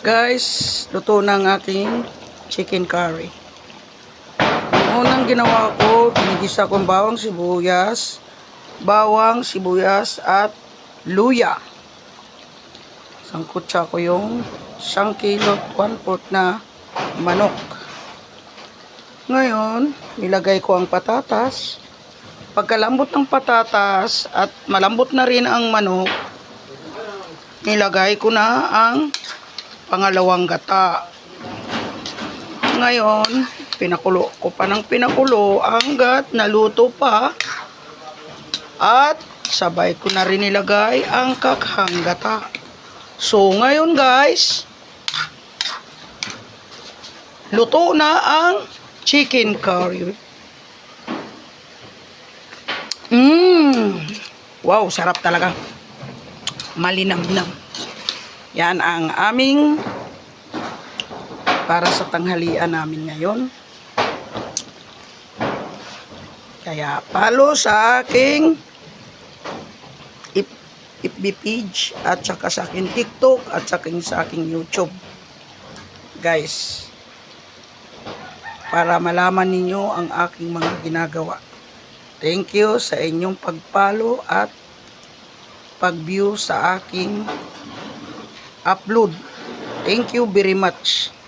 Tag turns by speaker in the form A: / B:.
A: Guys, luto ng aking chicken curry. Ang unang ginawa ko, pinigisa ko ang bawang, sibuyas, at luya. Sangkutsa ko yung 1 kilo, 1/4 na manok. Ngayon, nilagay ko ang patatas. Pagkalambot ng patatas at malambot na rin ang manok, nilagay ko na ang pangalawang gata. Ngayon, pinakulo ko pa ng pinakulo hanggat naluto pa. At sabay ko na rin nilagay ang kakhang gata. So, ngayon guys, luto na ang chicken curry. Wow, sarap talaga. Malinamnam. Yan ang aming para sa tanghalian namin ngayon. Kaya follow sa aking FB page at saka sa aking TikTok at saka sa aking YouTube. Guys, para malaman ninyo ang aking mga ginagawa. Thank you sa inyong pag-follow at pag-view sa aking upload. Thank you very much.